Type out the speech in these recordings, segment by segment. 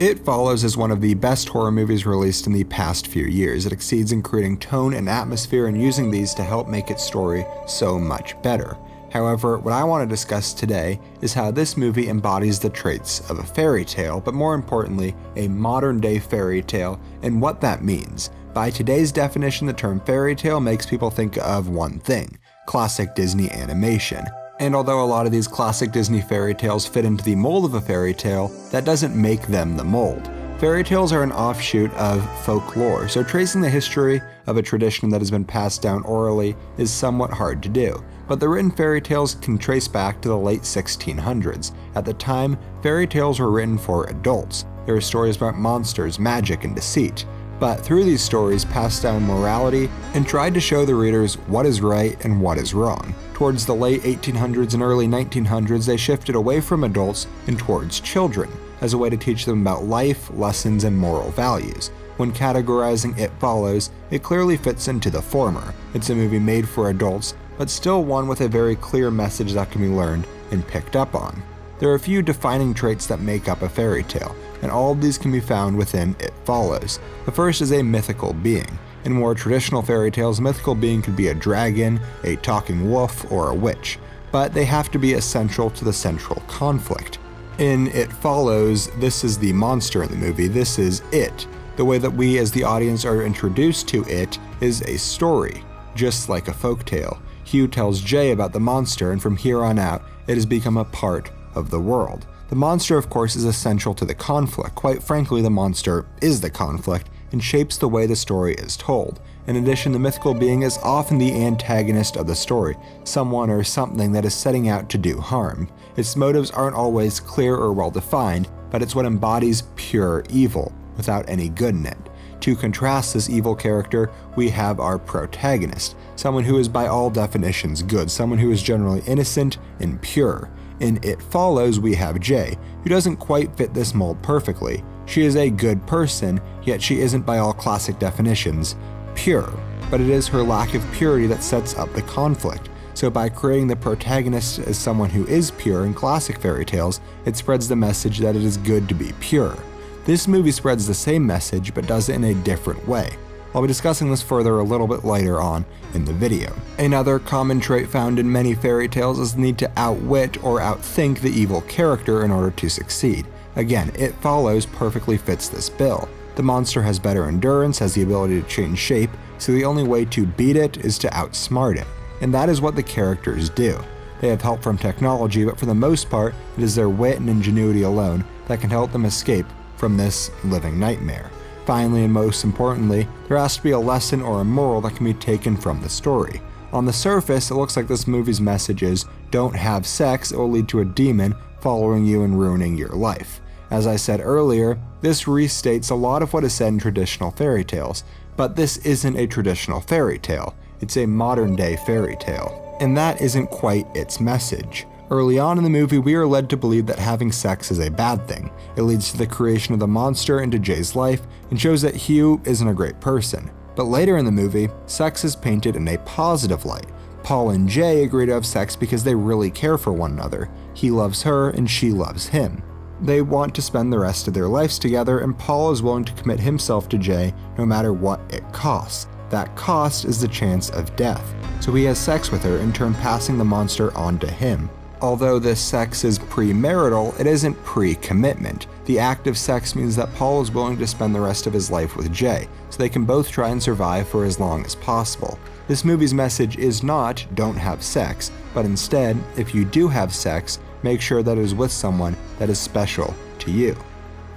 It Follows is one of the best horror movies released in the past few years. It exceeds in creating tone and atmosphere and using these to help make its story so much better. However, what I want to discuss today is how this movie embodies the traits of a fairy tale, but more importantly, a modern-day fairy tale, and what that means. By today's definition, the term fairy tale makes people think of one thing: classic Disney animation. And although a lot of these classic Disney fairy tales fit into the mold of a fairy tale, that doesn't make them the mold. Fairy tales are an offshoot of folklore, so tracing the history of a tradition that has been passed down orally is somewhat hard to do. But the written fairy tales can trace back to the late 1600s. At the time, fairy tales were written for adults. There were stories about monsters, magic, and deceit. But through these stories passed down morality and tried to show the readers what is right and what is wrong. Towards the late 1800s and early 1900s, they shifted away from adults and towards children, as a way to teach them about life, lessons, and moral values. When categorizing It Follows, it clearly fits into the former. It's a movie made for adults, but still one with a very clear message that can be learned and picked up on. There are a few defining traits that make up a fairy tale, and all of these can be found within It Follows. The first is a mythical being. In more traditional fairy tales, a mythical being could be a dragon, a talking wolf, or a witch, but they have to be essential to the central conflict. In It Follows, this is the monster in the movie. This is it. The way that we as the audience are introduced to it is a story, just like a folktale. Hugh tells Jay about the monster, and from here on out, it has become a part of the world. The monster, of course, is essential to the conflict. Quite frankly, the monster is the conflict and shapes the way the story is told. In addition, the mythical being is often the antagonist of the story, someone or something that is setting out to do harm. Its motives aren't always clear or well defined, but it's what embodies pure evil, without any good in it. To contrast this evil character, we have our protagonist, someone who is by all definitions good, someone who is generally innocent and pure. In It Follows, we have Jay, who doesn't quite fit this mold perfectly. She is a good person, yet she isn't by all classic definitions pure, but it is her lack of purity that sets up the conflict. So by creating the protagonist as someone who is pure in classic fairy tales, it spreads the message that it is good to be pure. This movie spreads the same message, but does it in a different way. I'll be discussing this further a little bit later on in the video. Another common trait found in many fairy tales is the need to outwit or outthink the evil character in order to succeed. Again, It Follows perfectly fits this bill. The monster has better endurance, has the ability to change shape, so the only way to beat it is to outsmart it. And that is what the characters do. They have help from technology, but for the most part, it is their wit and ingenuity alone that can help them escape from this living nightmare. Finally, and most importantly, there has to be a lesson or a moral that can be taken from the story. On the surface, it looks like this movie's message is, don't have sex, it will lead to a demon following you and ruining your life. As I said earlier, this restates a lot of what is said in traditional fairy tales, but this isn't a traditional fairy tale, it's a modern-day fairy tale. And that isn't quite its message. Early on in the movie, we are led to believe that having sex is a bad thing. It leads to the creation of the monster into Jay's life and shows that Hugh isn't a great person. But later in the movie, sex is painted in a positive light. Paul and Jay agree to have sex because they really care for one another. He loves her and she loves him. They want to spend the rest of their lives together, and Paul is willing to commit himself to Jay no matter what it costs. That cost is the chance of death. So he has sex with her, in turn passing the monster on to him. Although this sex is premarital, it isn't pre-commitment. The act of sex means that Paul is willing to spend the rest of his life with Jay, so they can both try and survive for as long as possible. This movie's message is not, don't have sex, but instead, if you do have sex, make sure that it is with someone that is special to you.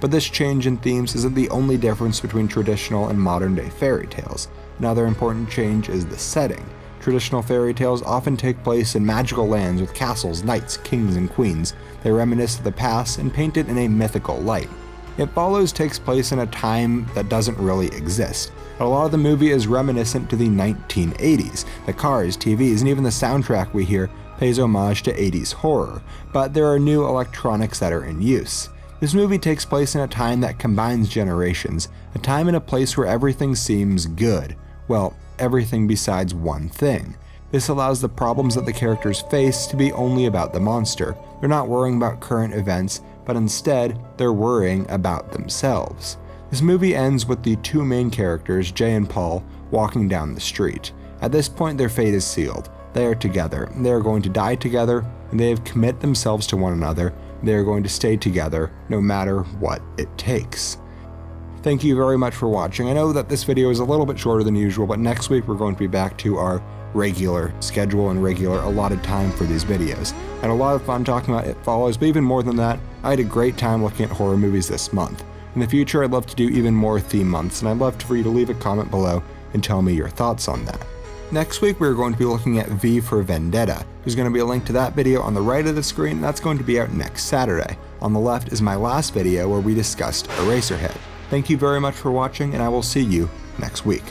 But this change in themes isn't the only difference between traditional and modern-day fairy tales. Another important change is the setting. Traditional fairy tales often take place in magical lands with castles, knights, kings, and queens. They reminisce of the past and paint it in a mythical light. It Follows takes place in a time that doesn't really exist. A lot of the movie is reminiscent to the 1980s. The cars, TVs, and even the soundtrack we hear pays homage to 80s horror, but there are new electronics that are in use. This movie takes place in a time that combines generations, a time and a place where everything seems good. Well, everything besides one thing. This allows the problems that the characters face to be only about the monster. They're not worrying about current events, but instead they're worrying about themselves. This movie ends with the two main characters, Jay and Paul, walking down the street. At this point, their fate is sealed. They are together. They are going to die together, and they have committed themselves to one another. They are going to stay together no matter what it takes. Thank you very much for watching. I know that this video is a little bit shorter than usual, but next week we're going to be back to our regular schedule and regular allotted time for these videos. I had a lot of fun talking about It Follows, but even more than that, I had a great time looking at horror movies this month. In the future, I'd love to do even more theme months, and I'd love for you to leave a comment below and tell me your thoughts on that. Next week, we're going to be looking at V for Vendetta. There's going to be a link to that video on the right of the screen. That's going to be out next Saturday. On the left is my last video where we discussed Eraserhead. Thank you very much for watching, and I will see you next week.